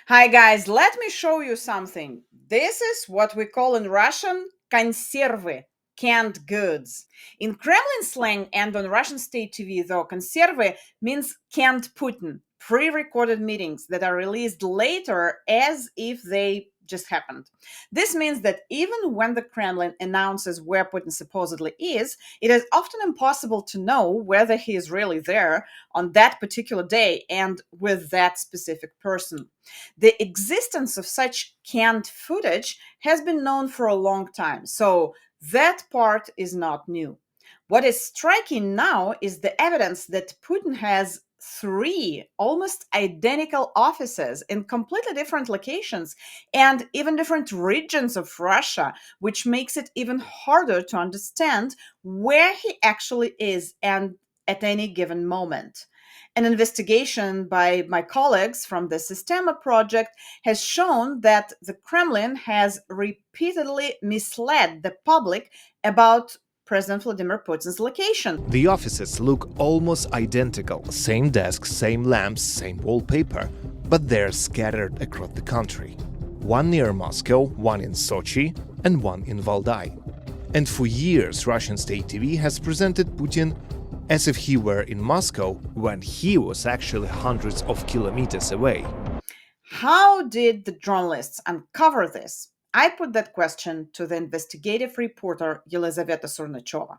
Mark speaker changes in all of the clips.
Speaker 1: Hi guys, let me show you something. This is what we call in Russian консервы, canned goods. In Kremlin slang and on Russian state TV, though, консервы means canned Putin, pre-recorded meetings that are released later as if they just happened. This means that even when the Kremlin announces where Putin supposedly is, it is often impossible to know whether he is really there on that particular day and with that specific person. The existence of such canned footage has been known for a long time, so that part is not new. What is striking now is the evidence that Putin has three almost identical offices in completely different locations and even different regions of Russia, which makes it even harder to understand where he actually is and at any given moment. An investigation by my colleagues from the Systema project has shown that the Kremlin has repeatedly misled the public about President Vladimir Putin's location.
Speaker 2: The offices look almost identical, same desks, same lamps, same wallpaper, but they're scattered across the country. One near Moscow, one in Sochi, and one in Valdai. And for years, Russian state TV has presented Putin as if he were in Moscow when he was actually hundreds of kilometers away.
Speaker 1: How did the journalists uncover this? I put that question to the investigative reporter Elizaveta Surnacheva.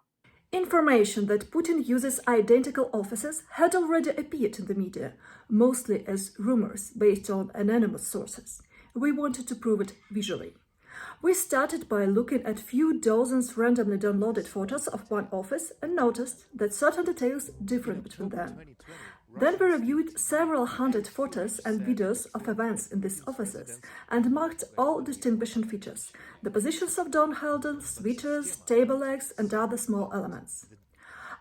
Speaker 3: Information that Putin uses identical offices had already appeared in the media, mostly as rumors based on anonymous sources. We wanted to prove it visually. We started by looking at few dozens randomly downloaded photos of one office and noticed that certain details differed between them. Then we reviewed several hundred photos and videos of events in these offices and marked all distinguishing features: the positions of door handles, switches, table legs, and other small elements.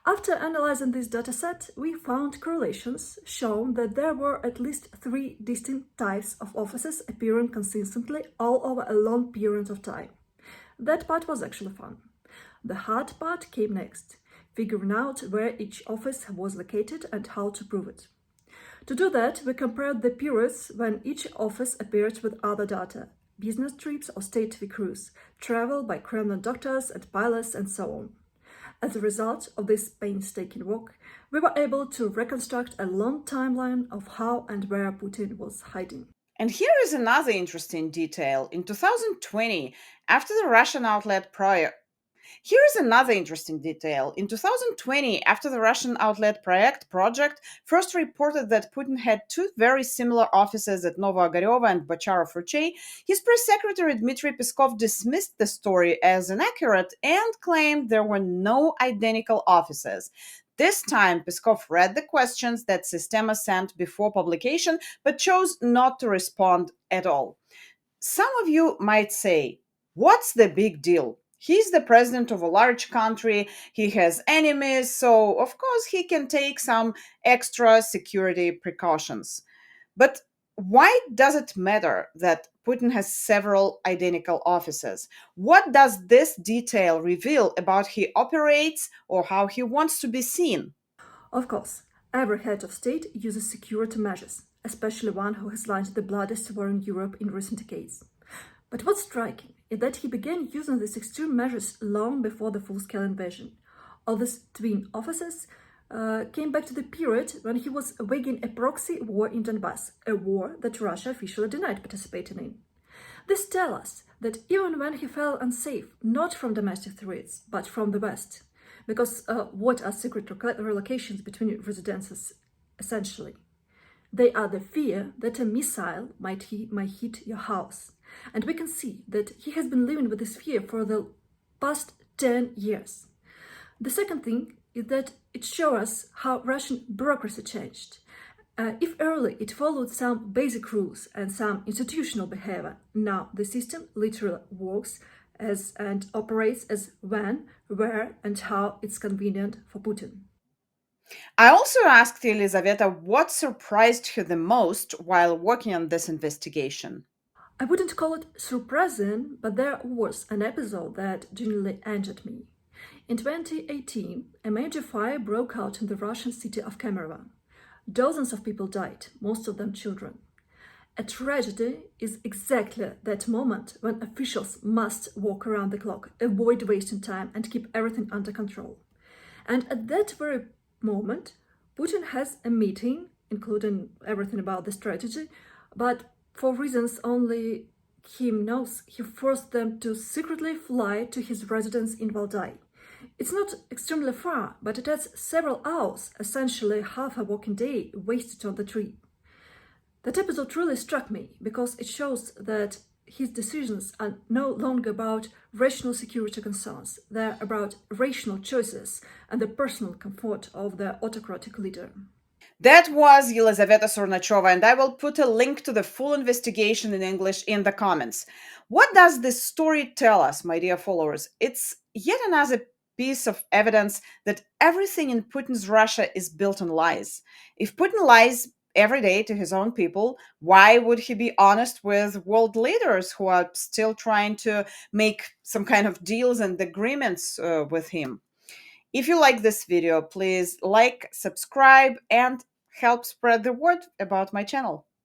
Speaker 3: After analyzing this dataset, we found correlations showing that there were at least three distinct types of offices appearing consistently all over a long period of time. That part was actually fun. The hard part came next: figuring out where each office was located and how to prove it. To do that, we compared the periods when each office appeared with other data: business trips or state TV crews, travel by Kremlin doctors and pilots, and so on. As a result of this painstaking work, we were able to reconstruct a long timeline of how and where Putin was hiding.
Speaker 1: And here is another interesting detail. In 2020, after the Russian outlet prior Here is another interesting detail. In 2020, after the Russian outlet project first reported that Putin had two very similar offices at Novoogarevo and Bocharov Ruchey, his press secretary Dmitry Peskov dismissed the story as inaccurate and claimed there were no identical offices. This time, Peskov read the questions that Systema sent before publication, but chose not to respond at all. Some of you might say, what's the big deal? He's the president of a large country, he has enemies, so of course he can take some extra security precautions. But why does it matter that Putin has several identical offices? What does this detail reveal about how he operates or how he wants to be seen?
Speaker 3: Of course, every head of state uses security measures, especially one who has launched the bloodiest war in Europe in recent decades. But what's striking is that he began using these extreme measures long before the full-scale invasion. All these twin offices came back to the period when he was waging a proxy war in Donbass, a war that Russia officially denied participating in. This tells us that even when he felt unsafe, not from domestic threats, but from the West, because what are secret relocations between residences essentially? They are the fear that a missile might hit your house. And we can see that he has been living with this fear for the past 10 years. The second thing is that it shows us how Russian bureaucracy changed. If early it followed some basic rules and some institutional behavior, now the system literally works as and operates as when, where, and how it's convenient for Putin.
Speaker 1: I also asked Elizaveta what surprised her the most while working on this investigation.
Speaker 3: I wouldn't call it surprising, but there was an episode that genuinely angered me. In 2018, a major fire broke out in the Russian city of Kemerovo. Dozens of people died, most of them children. A tragedy is exactly that moment when officials must walk around the clock, avoid wasting time, and keep everything under control. And at that very moment, Putin has a meeting, including everything about the strategy, but for reasons only him knows, he forced them to secretly fly to his residence in Valdai. It's not extremely far, but it adds several hours, essentially half a working day, wasted on the trip. That episode really struck me because it shows that his decisions are no longer about rational security concerns, they're about rational choices and the personal comfort of the autocratic leader.
Speaker 1: That was Elizaveta Surnacheva, and I will put a link to the full investigation in English in the comments. What does this story tell us, my dear followers? It's yet another piece of evidence that everything in Putin's Russia is built on lies. If Putin lies every day to his own people, why would he be honest with world leaders who are still trying to make some kind of deals and agreements with him? If you like this video, please like, subscribe, and help spread the word about my channel.